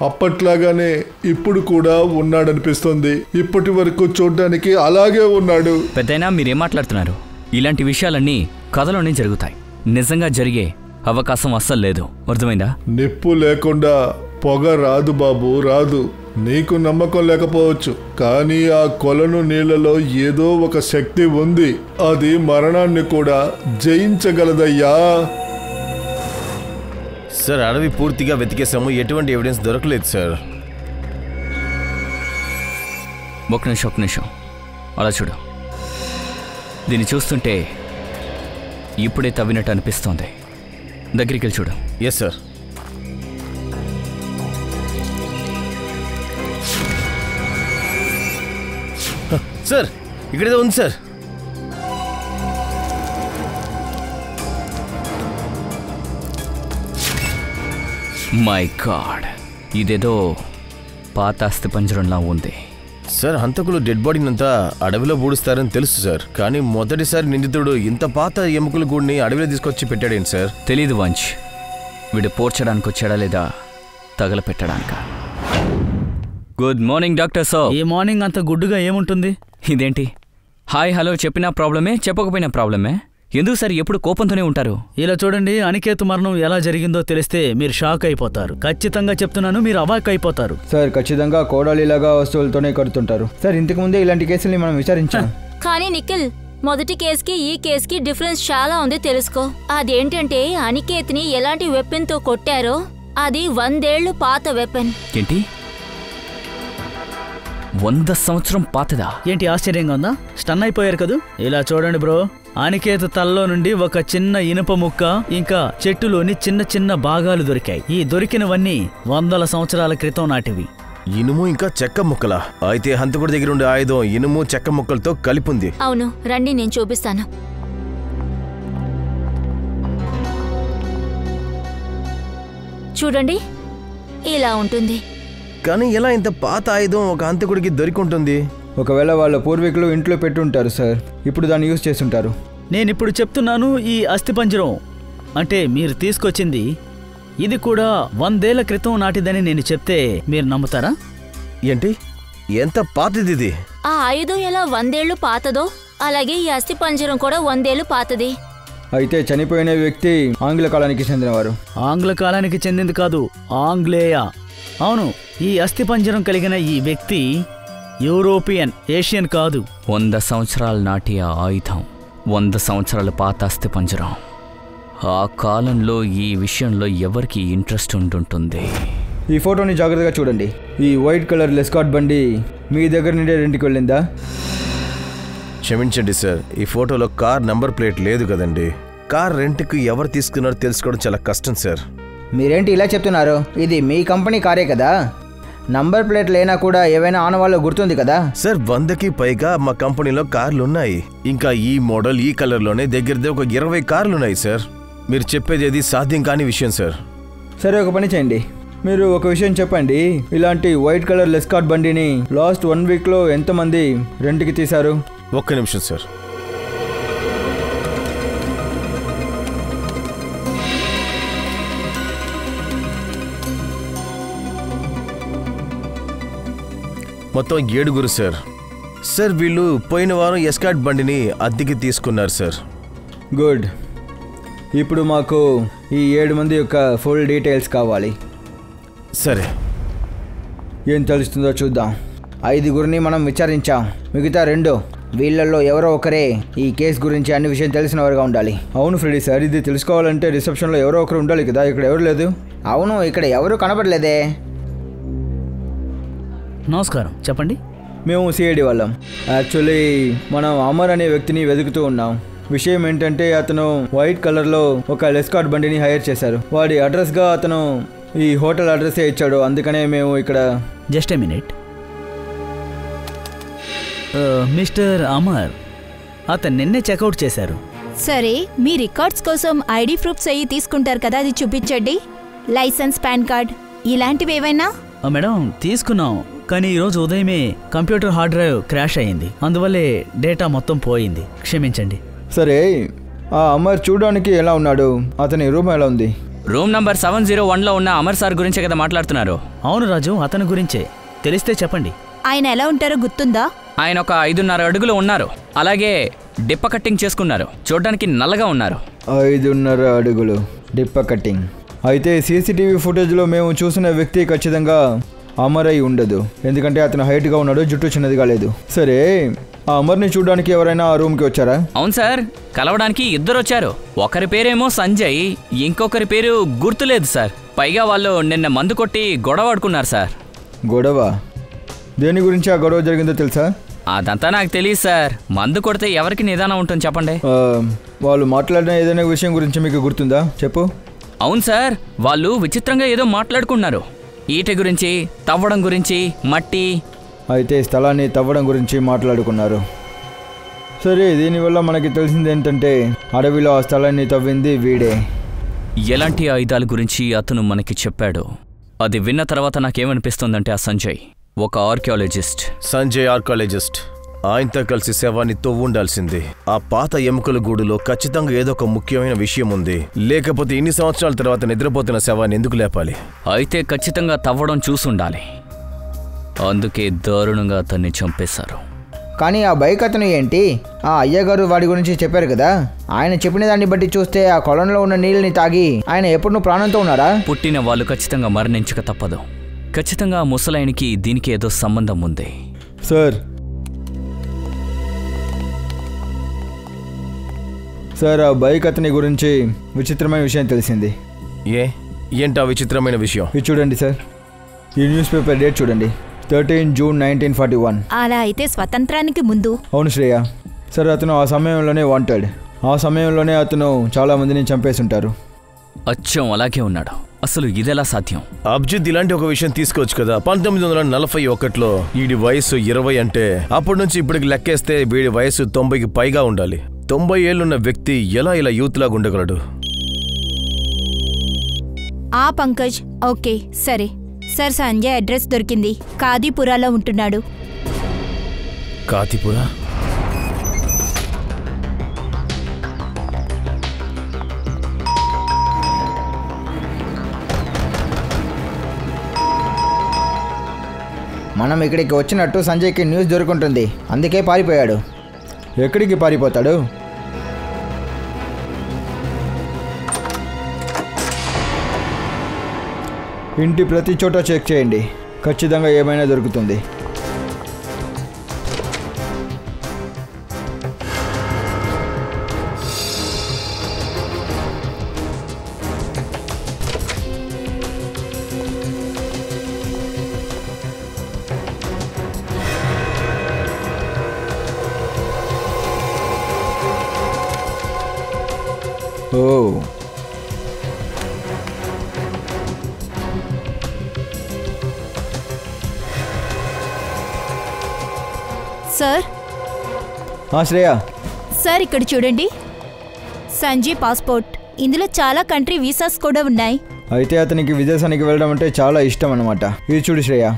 అప్పట్లాగానే ఇప్పుడు కూడా ఉన్నాడనిపిస్తుంది. ఇప్పటి వరకు చూడ్డానికి అలాగే ఉన్నాడు. పెద్దయినా మీరేం మాట్లాడుతున్నారు? ఇలాంటి విషయాలన్నీ కథలోనే జరుగుతాయి. నిజంగా జరిగే అవకాశం అస్సలు లేదు. అర్థమైందా? నిప్పు లేకుండా పొగ రాదు బాబు, రాదు. నీకు నమ్మకం లేకపోవచ్చు, కానీ ఆ కొలను నీళ్లలో ఏదో ఒక శక్తి ఉంది. అది మరణాన్ని కూడా జయించగలదయ్యా. సార్, అడవి పూర్తిగా వెతికేసాము, ఎటువంటి ఎవిడెన్స్ దొరకలేదు సార్. ఒక నిమిషం అలా చూడు. దీన్ని చూస్తుంటే ఇప్పుడే తవ్వినట్టు అనిపిస్తోంది. దగ్గరికి వెళ్ళి చూడు. Yes sir. సార్, ఇక్కడేదో ఉంది సార్. మై గాడ్, ఇదేదో పాత అస్థి పంజరంలా ఉంది. సార్, హంతకులు డెడ్ బాడీని అంతా అడవిలో పూడుస్తారని తెలుసు సార్, కానీ మొదటిసారి నిందితుడు ఇంత పాత ఎముకల గూడిని అడవిలో తీసుకొచ్చి పెట్టాడేంటి సార్? తెలీదు వంచ్. వీడు పోర్చడానికి వచ్చాడా లేదా తగల పెట్టడానిక? Good morning doctor sir. ఈ మార్నింగ్ అంత గుడ్డుగా ఏముంటుంది? ఇదేంటి హాయ్ హలో చెప్పినా ప్రాబ్లమే, చెప్పకపోయినా ప్రాబ్లమే. ఎందుకు సార్ ఎప్పుడు కోపంతోనే ఉంటారు? ఇలా చూడండి, అనికేత్ మరణం ఎలా జరిగిందో తెలిస్తే మీరు షాక్ అయిపోతారు. ఖచ్చితంగా చెప్తున్నాను, మీరు అవాక్ అయిపోతారు. సార్, ఖచ్చితంగా కోడలిలాగా వస్తువులతోనే కడుతుంటారు. సార్, ఇంతకు ముందే ఇలాంటి కేసుల్ని మనం విచారించాం. కానీ నిఖిల్, మొదటి కేసుకి ఈ కేసుకి డిఫరెన్స్ చాలా ఉంది, తెలుసుకో. అదేంటంటే అనికేత్ని ఎలాంటి వెపన్ తో కొట్టారో అది 100 ఏళ్లు పాత వెపన్. ఏంటి 100 సంవత్సరం పాతదా? ఏంటి ఆశ్చర్యంగా ఉందా? స్టన్ అయిపోయారు కదూ. ఇలా చూడండి బ్రో, అనికేత్ తల్లో నుండి ఒక చిన్న ఇనుప ముక్క ఇంకా చెట్టులోని చిన్న చిన్న భాగాలు దొరికాయి. ఈ దొరికినవన్నీ 100 సంవత్సరాల క్రితం నాటివి. ఇనుము ఇంకా చెక్క ముక్కలా? అయితే హంతకుడి దగ్గర ఉండే ఆయుధం ఇనుము చెక్క ముక్కలతో కలిపింది. అవును, రండి నేను చూపిస్తాను. చూడండి, ఇలా ఉంటుంది. కానీ ఎలా ఇంత పాత ఆయుధం ఒక హంతకుడికి దొరికింటుంది? ఒకవేళ వాళ్ళ పూర్వీకులు ఇంట్లో పెట్టుంటారు సార్, ఇప్పుడు దాన్ని యూజ్ చేస్తుంటారు. నేనిప్పుడు చెప్తున్నాను, ఈ అస్థిపంజరం అంటే మీరు తీసుకొచ్చింది ఇది కూడా 100 ఏళ్ల క్రితం నాటిదని నేను చెప్తే మీరు నమ్ముతారా? ఏంటి, ఎంత పాతది ఇది? ఆ ఆయుధం ఎలా 100 ఏళ్లు పాతదో అలాగే ఈ అస్థి పంజరం కూడా 100 ఏళ్లు పాతది. అయితే చనిపోయిన వ్యక్తి ఆంగ్ల కాలానికి చెందినవారు. ఆంగ్ల కాలానికి చెందింది కాదు, ఆంగ్లేయ. అవును, ఈ అస్థిపంజరం కలిగిన ఈ వ్యక్తి యూరోపియన్, ఏషియన్ కాదు. 100 సంవత్సరాల నాటి ఆ ఆయుధం, 100 సంవత్సరాల పాత అస్థిపంజరం. ఆ కాలంలో ఈ విషయంలో ఎవరికి ఇంట్రెస్ట్ ఉంటుంటుంది? ఈ ఫోటోని జాగ్రత్తగా చూడండి. ఈ వైట్ కలర్ లెస్కాట్ బండి మీ దగ్గర నుండి రెంట్కి వెళ్ళిందా? క్షమించండి సార్, ఈ ఫోటోలో కార్ నంబర్ ప్లేట్ లేదు కదండి. కార్ రెంట్కి ఎవరు తీసుకున్నారో తెలుసుకోవడం చాలా కష్టం సార్. మీరేంటి ఇలా చెప్తున్నారు? ఇది మీ కంపెనీ కారే కదా, నంబర్ ప్లేట్ లేనా కూడా ఏవైనా ఆనవాళ్ళు గుర్తుంది కదా సార్. 100కి పైగా మా కంపెనీలో కార్లు ఉన్నాయి. ఇంకా ఈ మోడల్ ఈ కలర్లోనే దగ్గర ఒక 20 కార్లు ఉన్నాయి సార్. మీరు చెప్పేది అది సాధ్యం కాని విషయం సార్. సరే, ఒక పని చేయండి. మీరు ఒక విషయం చెప్పండి, ఇలాంటి వైట్ కలర్ లెస్కాట్ బండిని లాస్ట్ 1 వీక్లో ఎంతమంది రెంట్కి తీశారు? ఒక్క నిమిషం సార్. మొత్తం 7 సార్. సార్, వీళ్ళు పోయిన వారం ఎస్కాట్ బండిని అద్దెకి తీసుకున్నారు సార్. గుడ్. ఇప్పుడు మాకు ఈ 7 మంది యొక్క ఫుల్ డీటెయిల్స్ కావాలి. సరే, ఏం తెలుస్తుందో చూద్దాం. 5గురిని మనం విచారించాం, మిగతా 2 వీళ్ళల్లో ఎవరో ఒకరే ఈ కేసు గురించి అన్ని విషయం తెలిసిన వారుగా ఉండాలి. అవును ఫ్రెడీ సార్, ఇది తెలుసుకోవాలంటే రిసెప్షన్లో ఎవరో ఒకరు ఉండాలి కదా. ఇక్కడ ఎవరు లేదు. అవును, ఇక్కడ ఎవరు కనబడలేదే. నమస్కారం, చెప్పండి. మేము సిఐడి వాళ్ళం. యాక్చువల్లీ మనం అమర్ అనే వ్యక్తిని వెతుకుతూ ఉన్నాం. విషయం ఏంటంటే అతను వైట్ కలర్లో ఒక ఎస్కార్ట్ బండిని హైర్ చేశారు. వాడి అడ్రస్గా అతను ఈ హోటల్ అడ్రస్సే ఇచ్చాడు. అందుకనే మేము ఇక్కడ. Just a minute. Mister Amar, అతను నిన్నే చెక్అవుట్ చేశారు. సరే, మీ రికార్డ్స్ కోసం ఐడి ప్రూఫ్స్ అయ్యి తీసుకుంటారు కదా, అది చూపించండి. లైసెన్స్, పాన్ కార్డ్ ఇలాంటివి ఏవైనా. మేడం తీసుకున్నాం, కానీ ఈరోజు ఉదయమే కంప్యూటర్ హార్డ్ డ్రైవ్ క్రాష్ అయ్యింది. అందువల్లే డేటా మొత్తం పోయింది. క్షమించండి. సరే, ఆ అమర్ చూడడానికి ఎలా ఉన్నాడు? అతని రూమ్ ఎలా ఉంది? రూమ్ నంబర్ 701లో ఉన్న అమర్ సార్ గురించే కదా మాట్లాడుతున్నారు? అవును రాజు, అతని గురించే. తెలిస్తే చెప్పండి. ఆయన ఎలా ఉంటారో గుర్తుందా? ఆయన ఒక 5.5 అడుగులు ఉన్నారు. అలాగే డిప్ప కట్టింగ్ చేసుకున్నారు. చూడడానికి నల్లగా ఉన్నారు. 5.5 అడుగులు, డిప్ప కట్టింగ్. అయితే సీసీటీవీ ఫుటేజ్లో మేము చూసిన వ్యక్తి ఖచ్చితంగా అమర్ అయి ఉండదు. ఎందుకంటే అతను హైట్గా ఉన్నాడు, జుట్టు చిన్నదిగా లేదు. సరే, ఆ అమర్ని చూడడానికి ఎవరైనా ఆ రూమ్కి వచ్చారా? అవును సార్, కలవడానికి 2 వచ్చారు. ఒకరి పేరేమో సంజయ్, ఇంకొకరి పేరు గుర్తులేదు సార్. పైగా వాళ్ళు నిన్న మందు కొట్టి గొడవ ఆడుకున్నారు సార్. గొడవ? దేని గురించి ఆ గొడవ జరిగిందో తెలుసా? అదంతా నాకు తెలియదు సార్. మందు కొడితే ఎవరికి నిదానం ఉంటుంది చెప్పండి. వాళ్ళు మాట్లాడిన ఏదైనా విషయం గురించి మీకు గుర్తుందా? చెప్పు. అవును సార్, వాళ్ళు విచిత్రంగా ఏదో మాట్లాడుకున్నారు. ఈట గురించి, తవ్వడం గురించి, మట్టి. అయితే స్థలాన్ని తవ్వడం గురించి మాట్లాడుకున్నారు. సరే, దీనివల్ల మనకి తెలిసింది ఏంటంటే అడవిలో ఆ స్థలాన్ని తవ్వింది వీడే. ఎలాంటి ఆయుధాల గురించి అతను మనకి చెప్పాడు. అది విన్న తర్వాత నాకేమనిపిస్తుందంటే ఆ సంజయ్ ఒక ఆర్కియాలజిస్ట్. సంజయ్ ఆర్కియాలజిస్ట్. ఆయనతో కలిసి శవాన్ని తవ్వుండాల్సింది. ఆ పాత ఎముకల గూడులో ఖచ్చితంగా ఏదో ఒక ముఖ్యమైన విషయం ఉంది. లేకపోతే ఇన్ని సంవత్సరాల తర్వాత నిద్రపోతున్న శవాన్ని ఎందుకు లేపాలి? అయితే ఖచ్చితంగా తవ్వడం చూసుండాలి. అందుకే దారుణంగా అతన్ని చంపేశారు. కానీ ఆ బైక్ అతను ఏంటి? ఆ అయ్యగారు వాడి గురించి చెప్పారు కదా. ఆయన చెప్పిన దాన్ని బట్టి చూస్తే ఆ కొలంలో ఉన్న నీళ్ళని తాగి ఆయన ఎప్పుడు ప్రాణంతో ఉన్నారా? పుట్టిన వాళ్ళు ఖచ్చితంగా మరణించక తప్పదు. ఖచ్చితంగా ఆ ముసలాయనికి దీనికి ఏదో సంబంధం ఉంది. సార్, ఆ బైక్ అతని గురించి విచిత్రమైన విషయం తెలిసింది. ఏంటా విచిత్రమైన విషయం? ఇది చూడండి సార్, ఈ న్యూస్ పేపర్ డేట్ చూడండి, 13 జూన్ 1941. అలా అయితే స్వతంత్రానికి ముందు. అవును శ్రేయ. సార్, అతను ఆ సమయంలోనే వాంటెడ్. ఆ సమయంలోనే అతను చాలా మందిని చంపేసి ఉంటారు. అచ్చం అలాగే ఉన్నాడు. అసలు ఇదెలా సాధ్యం? అబ్జిత్ ఇలాంటి ఒక విషయం తీసుకోవచ్చు కదా. 1941లో వీడి వయసు 20 అంటే అప్పటి నుంచి ఇప్పటికి లెక్కేస్తే వీడి వయసు 90కి పైగా ఉండాలి. 90 ఏళ్ళున్న వ్యక్తి ఎలా ఇలా యూత్ లాగా ఉండగలడు? పంకజ్, ఓకే సరే సార్. సంజయ్ అడ్రస్ దొరికింది. కాదీపురాలో ఉంటున్నాడు. కాదీపురా? మనం ఇక్కడికి వచ్చినట్టు సంజయ్కి న్యూస్ దొరుకుంటుంది. అందుకే పారిపోయాడు. ఎక్కడికి పారిపోతాడు? ఇంటి ప్రతి చోట చెక్ చేయండి. ఖచ్చితంగా ఏమైనా దొరుకుతుంది. సార్. శ్రేయ సార్, ఇక్కడ చూడండి. సంజయ్ పాస్పోర్ట్. ఇందులో చాలా కంట్రీ వీసాస్ కూడా ఉన్నాయి. అయితే అతనికి విదేశానికి వెళ్ళడం అంటే చాలా ఇష్టం అన్నమాట. ఇది చూడు శ్రేయ,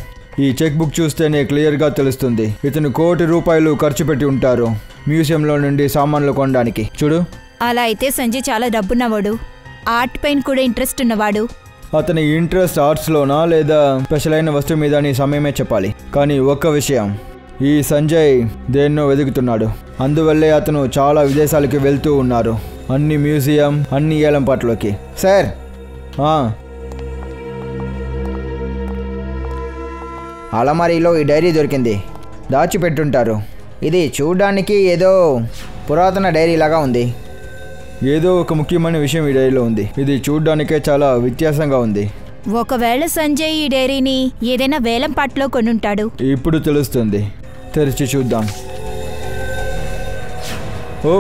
ఈ చెక్ బుక్ చూస్తేనే క్లియర్గా తెలుస్తుంది. ఇతను ₹1 కోటి ఖర్చు పెట్టి ఉంటారు మ్యూజియంలో నుండి సామాన్లు కొనడానికి. చూడు. అలా అయితే సంజయ్ చాలా డబ్బున్నవాడు. ఆర్ట్ పైన కూడా ఇంట్రెస్ట్ ఉన్నవాడు. అతని ఇంట్రెస్ట్ ఆర్ట్స్లోనా లేదా స్పెషల్ అయిన వస్తువు మీద నీ సమయమే చెప్పాలి. కానీ ఒక్క విషయం, ఈ సంజయ్ దేన్నో వెతుకుతున్నాడు. అందువల్లే అతను చాలా విదేశాలకి వెళ్తూ ఉన్నారు. అన్ని మ్యూజియం, అన్ని ఏలంపాట్లోకి. సార్, అలమారీలో ఈ డైరీ దొరికింది. దాచిపెట్టుంటారు. ఇది చూడడానికి ఏదో పురాతన డైరీ లాగా ఉంది. ఏదో ఒక ముఖ్యమైన విషయం ఈ డైరీలో ఉంది. ఇది చూడడానికే చాలా వ్యత్యాసంగా ఉంది. ఒకవేళ సంజయ్ ఈ డైరీని ఏదైనా వేలంపాట్లో కొనుంటాడు. ఇప్పుడు తెలుస్తుంది. తెరిచి చూద్దాం. ఓ,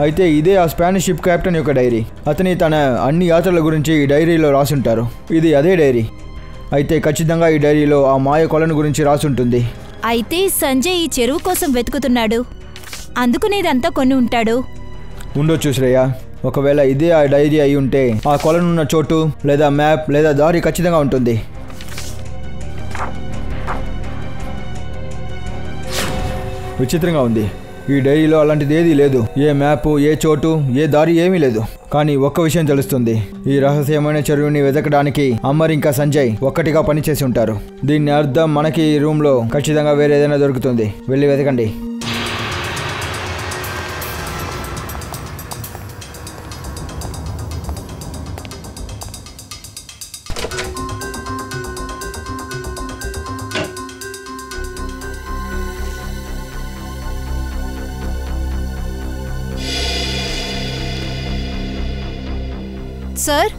అయితే ఇదే ఆ స్పానిష్ షిప్ కెప్టెన్ యొక్క డైరీ. అతని తన అన్ని యాత్రల గురించి ఈ డైరీలో రాసుంటారు. ఇది అదే డైరీ. అయితే ఖచ్చితంగా ఈ డైరీలో ఆ మాయ కొలను గురించి రాసుంటుంది. అయితే సంజయ్ ఈ చెరువు కోసం వెతుకుతున్నాడు, అందుకునేదంతా కొని ఉంటాడు. ఉండొచ్చు శ్రేయ. ఒకవేళ ఇదే ఆ డైరీ అయి ఉంటే ఆ కొలనున్న చోటు లేదా మ్యాప్ లేదా దారి ఖచ్చితంగా ఉంటుంది. విచిత్రంగా ఉంది. ఈ డైరీలో అలాంటిది ఏదీ లేదు. ఏ మ్యాపు, ఏ చోటు, ఏ దారి ఏమీ లేదు. కానీ ఒక్క విషయం తెలుస్తుంది. ఈ రహస్యమైన చెరువుని వెతకడానికి అమర్ ఇంకా సంజయ్ ఒక్కటిగా పనిచేసి ఉంటారు. దీన్ని అర్థం మనకి ఈ రూమ్లో ఖచ్చితంగా వేరే ఏదైనా దొరుకుతుంది. వెళ్ళి వెతకండి. సార్,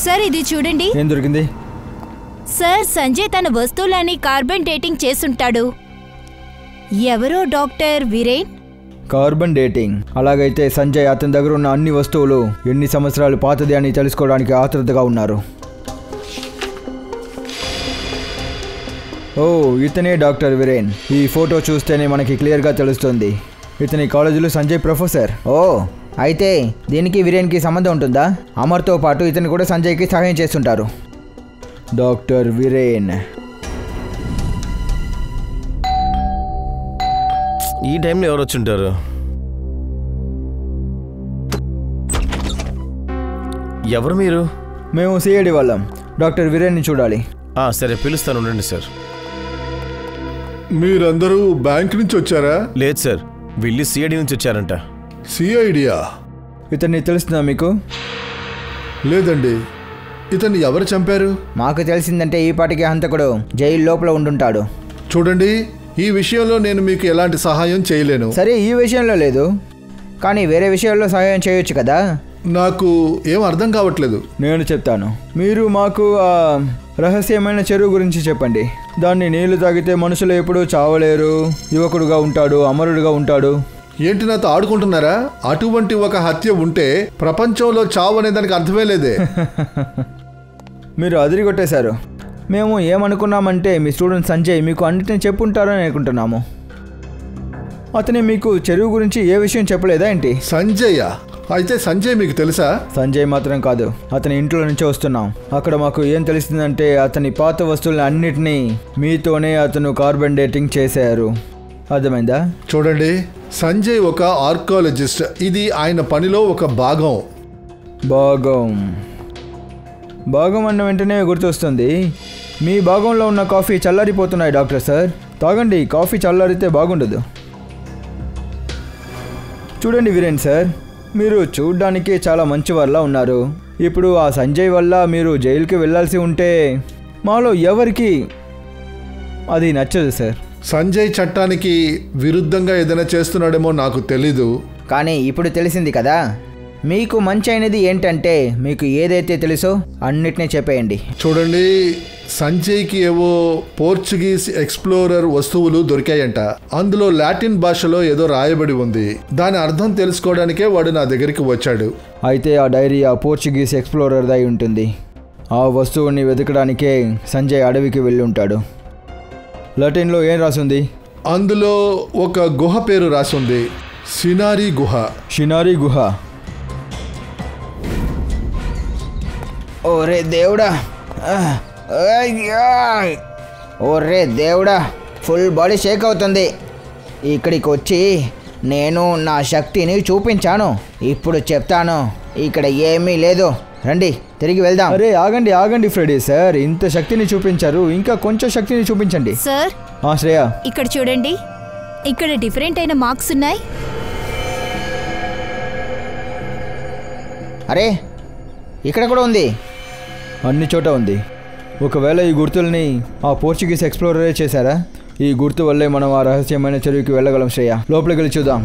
సార్ ఇది చూడండి. ఏం దొరికింది? సార్, సంజయ్ తన వస్తువులని కార్బన్ డేటింగ్ చేసుంటాడు. ఎవరో డాక్టర్ వీరేన్. Carbon dating. అలాగైతే సంజయ్ అతని దగ్గర ఉన్న అన్ని వస్తువులు ఎన్ని సంవత్సరాలు పాతది అని తెలుసుకోవడానికి ఆతృతగా ఉన్నారు. ఓ, ఇతనే డాక్టర్ వీరేన్. ఈ ఫోటో చూస్తేనే మనకి క్లియర్గా తెలుస్తుంది. ఇతని కాలేజీలో సంజయ్ ప్రొఫెసర్. ఓ, అయితే దీనికి వీరేన్కి సంబంధం ఉంటుందా? అమర్తో పాటు ఇతను కూడా సంజయ్కి సహాయం చేస్తుంటారు. డాక్టర్ వీరేన్. ఈ టైంలో ఎవరు వచ్చుంటారు? ఎవరు మీరు? మేము సిఐడి వాళ్ళం. డాక్టర్ వీరేన్ని చూడాలి. సరే, పిలుస్తాను, ఉండండి సార్. మీరందరూ బ్యాంక్ నుంచి వచ్చారా? లేదు సార్, వీళ్ళు సిఐడి నుంచి వచ్చారంట. సిఐడియా? ఇతన్ని తెలుస్తుందా మీకు? లేదండి. ఇతన్ని ఎవరు చంపారు? మాకు తెలిసిందంటే ఈ పాటికి హంతకుడు జైలు లోపల ఉండుంటాడు. చూడండి, ఈ విషయంలో నేను మీకు ఎలాంటి సహాయం చేయలేను. సరే, ఈ విషయంలో లేదు, కానీ వేరే విషయాల్లో సహాయం చేయొచ్చు కదా. నాకు ఏం అర్థం కావట్లేదు. నేను చెప్తాను. మీరు మాకు ఆ రహస్యమైన చెరువు గురించి చెప్పండి. దాన్ని నీళ్లు తాగితే మనుషులు ఎప్పుడూ చావలేరు, యువకుడుగా ఉంటాడు, అమరుడుగా ఉంటాడు. ఏంటి, నాతో ఆడుకుంటున్నారా? అటువంటి ఒక హత్య ఉంటే ప్రపంచంలో చావు అనే దానికి అర్థమే లేదే. మీరు అదిరిగొట్టేశారు. మేము ఏమనుకున్నామంటే మీ స్టూడెంట్ సంజయ్ మీకు అన్నిటిని చెప్పుంటారని అనుకుంటున్నాము. అతని మీకు చెరువు గురించి ఏ విషయం చెప్పలేదా ఏంటి? సంజయ్? అయితే సంజయ్ మీకు తెలుసా? సంజయ్ మాత్రం కాదు, అతని ఇంట్లో నుంచి వస్తున్నాం. అక్కడ మాకు ఏం తెలిసిందంటే అతని పాత వస్తువులను అన్నిటినీ మీతోనే అతను కార్బన్ డేటింగ్ చేశారు. అర్థమైందా? చూడండి, సంజయ్ ఒక ఆర్కియాలజిస్ట్. ఇది ఆయన పనిలో ఒక భాగం. భాగం అన్న వెంటనే గుర్తొస్తుంది, మీ భాగంలో ఉన్న కాఫీ చల్లారిపోతున్నాయి డాక్టర్ సార్. తాగండి, కాఫీ చల్లారితే బాగుండదు. చూడండి వీరేన్ సార్, మీరు చూడ్డానికి చాలా మంచివాళ్ళ ఉన్నారు. ఇప్పుడు ఆ సంజయ్ వల్ల మీరు జైలుకి వెళ్ళాల్సి ఉంటే మాలో ఎవరికి అది నచ్చదు సార్. సంజయ్ చట్టానికి విరుద్ధంగా ఏదైనా చేస్తున్నాడేమో నాకు తెలీదు. కానీ ఇప్పుడు తెలిసింది కదా. మీకు మంచి అయినది ఏంటంటే మీకు ఏదైతే తెలుసో అన్నిటినీ చెప్పేయండి. చూడండి, సంజయ్కి ఏవో పోర్చుగీస్ ఎక్స్ప్లోరర్ వస్తువులు దొరికాయంట. అందులో లాటిన్ భాషలో ఏదో రాయబడి ఉంది. దాని అర్థం తెలుసుకోవడానికే వాడు నా దగ్గరికి వచ్చాడు. అయితే ఆ డైరీ ఆ పోర్చుగీస్ ఎక్స్ప్లోరర్ దై ఉంటుంది. ఆ వస్తువుని వెతకడానికే సంజయ్ అడవికి వెళ్ళి ఉంటాడు. లాటిన్లో ఏం రాసుంది? అందులో ఒక గుహ పేరు రాసుంది, సినారి గుహ. షినారి గుహ. ఓరే దేవుడా, ఓరే దేవుడా, ఫుల్ బాడీ షేక్ అవుతుంది. ఇక్కడికి వచ్చి నేను నా శక్తిని చూపించాను. ఇప్పుడు చెప్తాను, ఇక్కడ ఏమీ లేదు. రండి, తిరిగి వెళ్దాం. అరే ఆగండి ఆగండి ఫ్రెడీ సార్, ఇంత శక్తిని చూపించారు, ఇంకా కొంచెం శక్తిని చూపించండి. సార్, శ్రేయ ఇక్కడ చూడండి, ఇక్కడ డిఫరెంట్ అయిన మార్క్స్ ఉన్నాయి. అరే, ఇక్కడ కూడా ఉంది. అన్ని చోట ఉంది. ఒకవేళ ఈ గుర్తుల్ని ఆ పోర్చుగీస్ ఎక్స్ప్లోరరే చేశారా? ఈ గుర్తు వల్లే మనం ఆ రహస్యమైన చెరువుకి వెళ్ళగలం. శ్రేయ, లోపలికి వెళ్ళి చూద్దాం.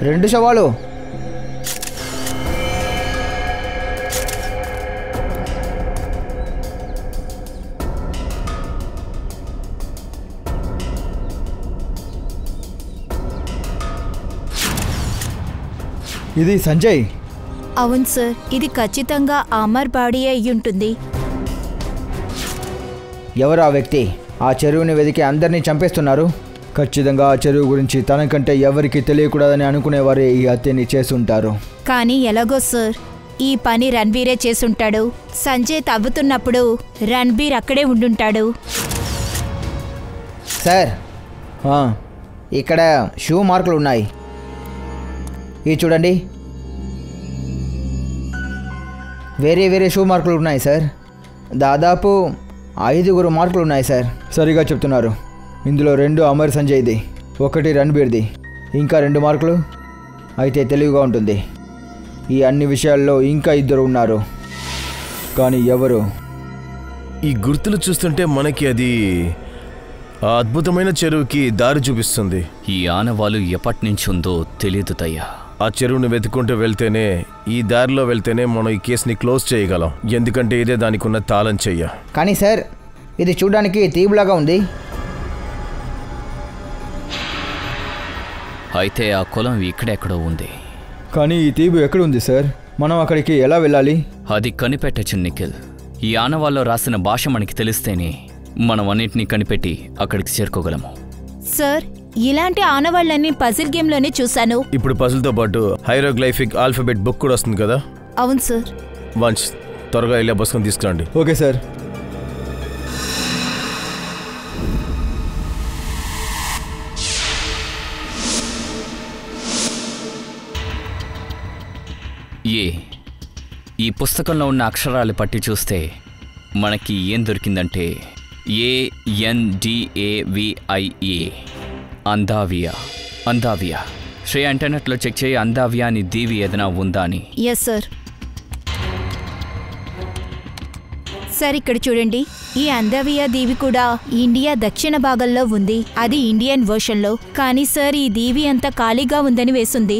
రెండు శవాలు. ఇది సంజయ్. అవును సార్, ఇది ఖచ్చితంగా అమర్ బాడీ అయ్యుంటుంది. ఎవరు ఆ వ్యక్తి? ఆ చెరువుని వెతికి అందరినీ చంపేస్తున్నారు. ఖచ్చితంగా ఆ చెరువు గురించి తనకంటే ఎవరికి తెలియకూడదని అనుకునేవారే ఈ హత్యని చేసుంటారు. కానీ ఎలాగో సార్, ఈ పని రణ్బీరే చేసుంటాడు. సంజయ్ తవ్వుతున్నప్పుడు రణ్బీర్ అక్కడే ఉండుంటాడు. సార్, ఇక్కడ షూ మార్కులు ఉన్నాయి. ఇవి చూడండి, వేరే వేరే షూ మార్కులు ఉన్నాయి సార్. దాదాపు 5 మార్కులు ఉన్నాయి సార్. సరిగా చెప్తున్నారు. ఇందులో 2 అమర్ సంజయ్ది, 1 రణ్బీర్ది, ఇంకా 2 మార్కులు. అయితే తెలివిగా ఉంటుంది. ఈ అన్ని విషయాల్లో ఇంకా 2 ఉన్నారు. కానీ ఎవరు? ఈ గుర్తులు చూస్తుంటే మనకి అది ఆ అద్భుతమైన చెరువుకి దారి చూపిస్తుంది. ఈ ఆనవాలు ఎప్పటినుంచి ఉందో తెలియదు తయ్యా. ఆ చెరువుని వెతుక్కుంటూ వెళ్తేనే, ఈ దారిలో వెళ్తేనే మనం ఈ కేసుని క్లోజ్ చేయగలం. ఎందుకంటే ఇదే దానికి ఉన్న తాళం చెయ్య. కానీ సార్, ఇది చూడడానికి తీపులాగా ఉంది. అయితే ఆ కులం ఇక్కడెక్కడో ఉంది. కానీ ఈ తీపు ఎక్కడుంది సార్? మనం అక్కడికి ఎలా వెళ్ళాలి? అది కనిపెట్టచ్చు నిఖిల్. ఈ ఆనవాల్లో రాసిన భాష మనకి తెలిస్తేనే మనం అన్నింటినీ కనిపెట్టి అక్కడికి చేరుకోగలము. సార్, ఇలాంటి ఆనవాళ్ళని పజిల్ గేమ్లోనే చూశాను. ఇప్పుడు పజిల్తో పాటు హైరోగ్లైఫిక్ ఆల్ఫాబెట్ బుక్ కూడా వస్తుంది కదా? అవును సార్. వంచ్, త్వరగా ఇలా బస్సుకొని తీసుకురండి. Okay sir. ఈ పుస్తకంలో ఉన్న అక్షరాలు పట్టి చూస్తే మనకి ఏం దొరికిందంటే ANDAVIA, అందావియా. అందావియా. శ్రేయ ఇంటర్నెట్లో చెక్ చేయి, అందావియా అని దీవి ఏదైనా ఉందా అని. Yes sir. సార్, ఇక్కడ చూడండి. ఈ అందావియా దీవి కూడా ఇండియా దక్షిణ భాగంలో ఉంది. అది ఇండియన్ వర్షన్లో. కానీ సార్, ఈ దీవి అంతా ఖాళీగా ఉందని వేసింది.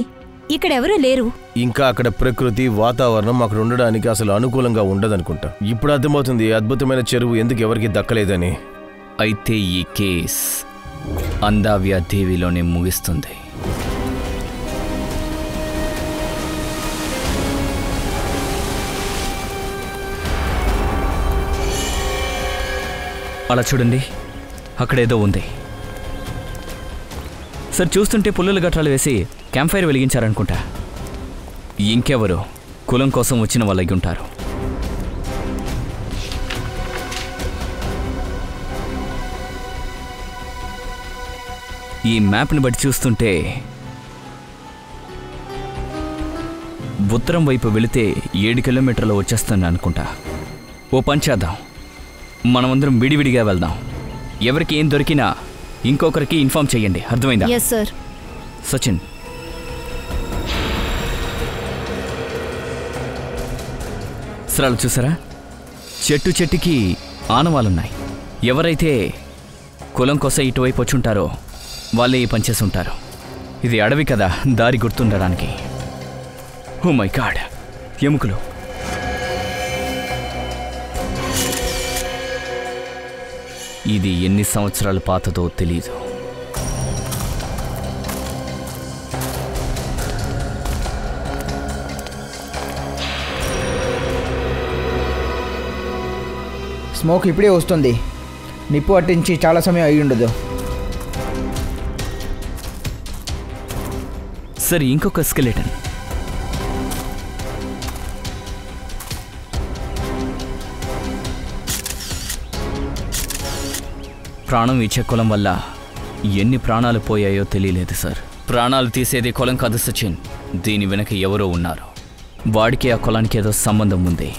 ఇక్కడెవరూ లేరు. ఇంకా అక్కడ ప్రకృతి వాతావరణం అక్కడ ఉండడానికి అసలు అనుకూలంగా ఉండదనుకుంటా. ఇప్పుడు అర్థమవుతుంది అద్భుతమైన చెరువు ఎందుకు ఎవరికి దక్కలేదని. అయితే ఈ కేస్ అందావియా దేవిలోనే ముగిస్తుంది. అలా చూడండి, అక్కడేదో ఉంది. సార్, చూస్తుంటే పుల్లల గట్రాలు వేసి క్యాంప్ ఫైర్ వెలిగించారనుకుంటా. ఇంకెవరు కులం కోసం వచ్చిన వాళ్ళకి ఉంటారు. ఈ మ్యాప్ని బట్టి చూస్తుంటే ఉత్తరం వైపు వెళితే 7 కిలోమీటర్లు వచ్చేస్తాను అనుకుంటా. ఓ పని చేద్దాం, మనమందరం విడివిడిగా వెళ్దాం. ఎవరికి ఏం దొరికినా ఇంకొకరికి ఇన్ఫార్మ్ చేయండి, అర్థమైందా? Yes sir. సచిన్, సరాలు చూసారా? చెట్టుకి ఆనవాలున్నాయి. ఎవరైతే కులం కోసం ఇటువైపు వచ్చుంటారో వాళ్ళే ఈ పనిచేసి ఉంటారు. ఇది అడవి కదా, దారి గుర్తుండడానికి. ఓ మై గాడ్, ఎముకలు. ఇది ఎన్ని సంవత్సరాల పాతదో తెలీదు. స్మోక్ ఇప్పుడే వస్తుంది. నిప్పు అట్టించి చాలా సమయం అయి ఉండదు. సరే, ఇంకొక స్కెలెటన్. ప్రాణం ఇచ్చే కులం వల్ల ఎన్ని ప్రాణాలు పోయాయో తెలియలేదు సార్. ప్రాణాలు తీసేది కులం కాదు సచిన్, దీని వెనక ఎవరో ఉన్నారు. వాడికి ఆ కులానికి ఏదో సంబంధం ఉంది.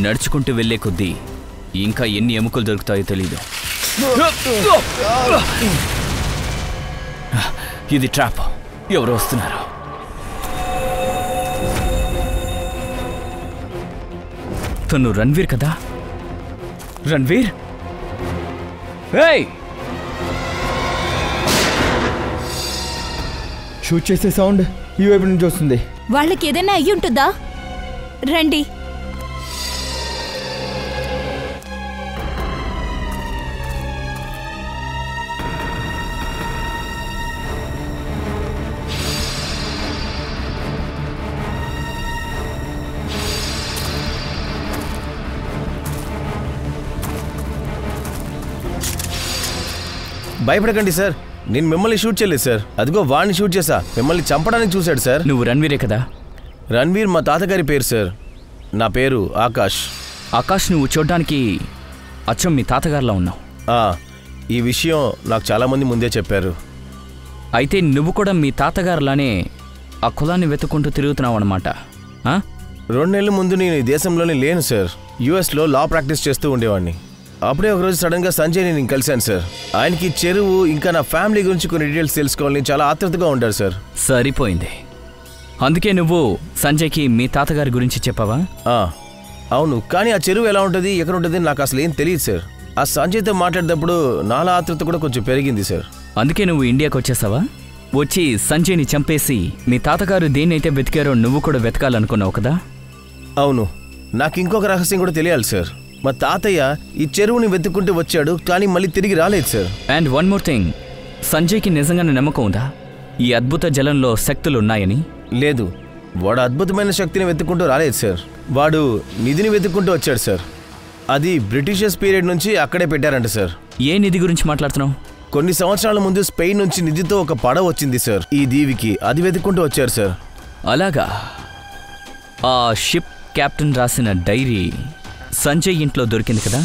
నడుచుకుంటూ వెళ్లే కొద్దీ ఇంకా ఎన్ని ఎముకలు దొరుకుతాయో తెలీదు. ఇది ట్రాప్. ఎవరు వస్తున్నారు? తను రణ్వీర్ కదా? రణ్వీర్, షూట్ చేసే సౌండ్ ఈ వైపు నుంచి వస్తుంది. వాళ్ళకి ఏదైనా అయ్యి ఉంటుందా? రండి. భయపడకండి సార్, నేను మిమ్మల్ని షూట్ చేయలేదు సార్. అదిగో వాడిని షూట్ చేశా, మిమ్మల్ని చంపడానికి చూశాడు సార్. నువ్వు రణ్వీరే కదా? రణ్వీర్ మా తాతగారి పేరు సార్. నా పేరు ఆకాష్. ఆకాష్, నువ్వు చూడ్డానికి అచ్చం మీ తాతగారిలా ఉన్నావు. ఈ విషయం నాకు చాలామంది ముందే చెప్పారు. అయితే నువ్వు కూడా మీ తాతగారులానే ఆ కులాన్ని వెతుక్కుంటూ తిరుగుతున్నావు అన్నమాట. 2 నెలల ముందు నేను ఈ దేశంలోనే లేను సార్. యుఎస్లో లా ప్రాక్టీస్ చేస్తూ ఉండేవాడిని. అప్పుడే ఒకరోజు సడన్గా సంజయ్ని నేను కలిశాను సార్. ఆయనకి చెరువు ఇంకా నా ఫ్యామిలీ గురించి కొన్ని డీటెయిల్స్ తెలుసుకోవాలని చాలా ఆతృతగా ఉంటారు సార్. సరిపోయింది. అందుకే నువ్వు సంజయ్కి మీ తాతగారి గురించి చెప్పావా? అవును, కానీ ఆ చెరువు ఎలా ఉంటుంది, ఎక్కడ ఉంటుంది నాకు అసలు ఏం తెలియదు సార్. ఆ సంజయ్తో మాట్లాడేటప్పుడు నాలా ఆతృత కూడా కొంచెం పెరిగింది సార్. అందుకే నువ్వు ఇండియాకి వచ్చేసావా? వచ్చి సంజయ్ని చంపేసి మీ తాతగారు దేన్నైతే వెతికారో నువ్వు కూడా వెతకాలనుకున్నావు కదా? అవును, నాకు ఇంకొక రహస్యం కూడా తెలియాలి సార్. మా తాతయ్య ఈ చెరువుని వెతుక్కుంటూ వచ్చాడు, కానీ మళ్ళీ తిరిగి రాలేదు sir. And one more thing, సంజయ్కి నిజంగానే నమ్మకం ఉందా ఈ అద్భుత జలంలో శక్తులు ఉన్నాయని? లేదు, వాడు అద్భుతమైన శక్తిని వెతుక్కుంటూ రాలేదు సార్. వాడు నిధిని వెతుక్కుంటూ వచ్చాడు సార్. అది బ్రిటిషర్స్ పీరియడ్ నుంచి అక్కడే పెట్టారంట సార్. ఏ నిధి గురించి మాట్లాడుతున్నావు? కొన్ని సంవత్సరాల ముందు స్పెయిన్ నుంచి నిధితో ఒక పడవ వచ్చింది సార్ ఈ దీవికి. అది వెతుక్కుంటూ వచ్చారు సార్. అలాగా? ఆ షిప్ కెప్టెన్ రాసిన డైరీ సంజయ్ ఇంట్లో దొరికింది కదా?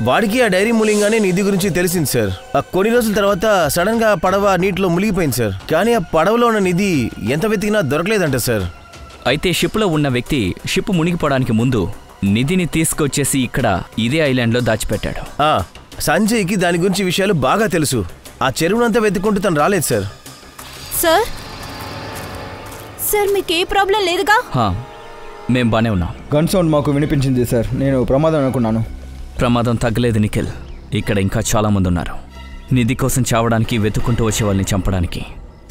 వాడికి ఆ డైరీ మూలంగానే నిధి గురించి తెలిసింది సార్. కొన్ని రోజుల తర్వాత సడన్ గా పడవ నీటిలో మునిగిపోయింది సార్. కానీ ఆ పడవలో ఉన్న నిధి ఎంత వెతికినా దొరకలేదంట సార్. అయితే షిప్లో ఉన్న వ్యక్తి షిప్ మునిగిపోవడానికి ముందు నిధిని తీసుకొచ్చేసి ఇక్కడ ఇదే ఐలాండ్లో దాచిపెట్టాడు. సంజయ్కి దాని గురించి విషయాలు బాగా తెలుసు. ఆ చెరువునంతా వెతుక్కుంటూ తను రాలేదు సార్. సార్ సార్ మీకే ప్రాబ్లం లేదుగా? మేం బానే ఉన్నాం. గన్ సౌండ్ మాకు వినిపించింది సార్. నేను ప్రమాదం అనుకున్నాను. ప్రమాదం తగ్గలేదు నిఖిల్. ఇక్కడ ఇంకా చాలా మంది ఉన్నారు నిధి కోసం చావడానికి, వెతుక్కుంటూ వచ్చే వాళ్ళని చంపడానికి.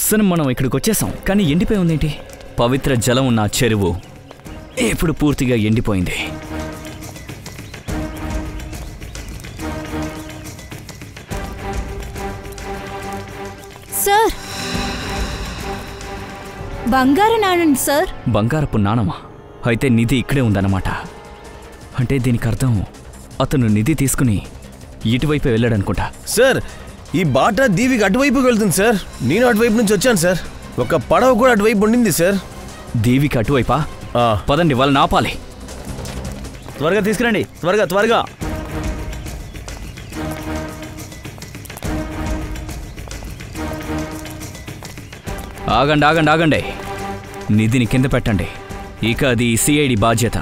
సరే, మనం ఇక్కడికి వచ్చేసాం, కానీ ఎండిపోయి ఉందేంటి? పవిత్ర జలం ఉన్న చెరువు ఇప్పుడు పూర్తిగా ఎండిపోయింది. సార్, బంగారు నాణం సార్. బంగారపు నాణమా? అయితే నిధి ఇక్కడే ఉందన్నమాట. అంటే దీనికి అర్థం అతను నిధి తీసుకుని ఇటువైపు వెళ్ళాడనుకుంటా. సార్, ఈ బాట దీవికి అటువైపుకి వెళ్తుంది సార్. నేను అటువైపు నుంచి వచ్చాను సార్. ఒక పడవ కూడా అటువైపు ఉండింది సార్. దీవికి అటువైపా? పదండి, వాళ్ళని ఆపాలి. త్వరగా తీసుకురండి, త్వరగా త్వరగా. ఆగండి ఆగండి ఆగండి, నిధిని కింద పెట్టండి. ఇక అది సిఐడి బాధ్యత.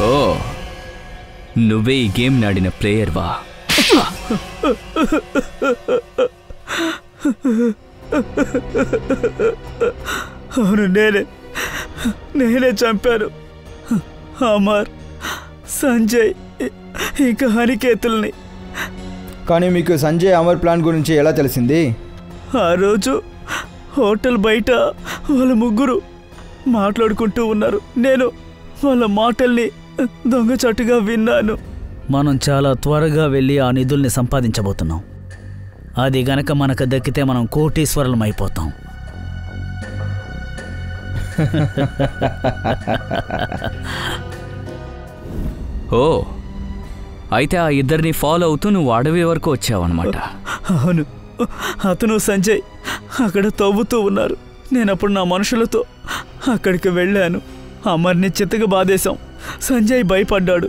ఓ, నువ్వే ఈ గేమ్ నాడిన ప్లేయర్వా? అవును, నేనే చంపాను అమర్, సంజయ్ ఇంకా అనికేతుల్ని. కానీ మీకు సంజయ్ అమర్ ప్లాన్ గురించి ఎలా తెలిసింది? ఆ రోజు హోటల్ బయట వాళ్ళ ముగ్గురు మాట్లాడుకుంటూ ఉన్నారు. నేను వాళ్ళ మాటల్ని దొంగచాటుగా విన్నాను. మనం చాలా త్వరగా వెళ్ళి ఆ నిధుల్ని సంపాదించబోతున్నాం. అది గనక మనకు దక్కితే మనం కోటీశ్వరులం అయిపోతాం. ఓ, అయితే ఆ ఇద్దరిని ఫాలో అవుతూ నువ్వు అడవి వరకు వచ్చావన్నమాట. అవును, అతను సంజయ్ అక్కడ తవ్వుతూ ఉన్నారు. నేనప్పుడు నా మనుషులతో అక్కడికి వెళ్ళాను. అమర్ని చిత్తగా బాధేశాం. సంజయ్ భయపడ్డాడు.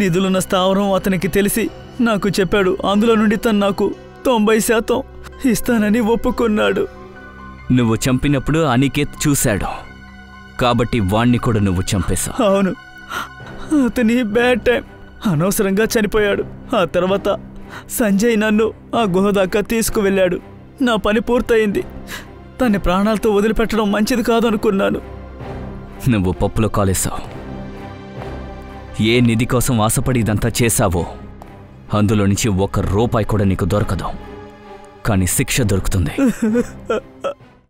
నిధులున్న స్థావరం అతనికి తెలిసి నాకు చెప్పాడు. అందులో నుండి తను నాకు 90% ఇస్తానని ఒప్పుకున్నాడు. నువ్వు చంపినప్పుడు అనికేత్ చూశాడు కాబట్టి వాణ్ణి కూడా నువ్వు చంపేశావు. అవును, అతని బ్యాడ్ టైం. అనవసరంగా చనిపోయాడు. ఆ తర్వాత సంజయ్ నన్ను ఆ గుహ దాకా తీసుకువెళ్ళాడు. నా పని పూర్తయింది. తన్ని ప్రాణాలతో వదిలిపెట్టడం మంచిది కాదనుకున్నాను. నువ్వు పప్పులో కాలేశావు. ఏ నిధి కోసం ఆశపడి ఇదంతా చేశావో అందులో నుంచి 1 రూపాయి కూడా నీకు దొరకదు. కానీ శిక్ష దొరుకుతుంది.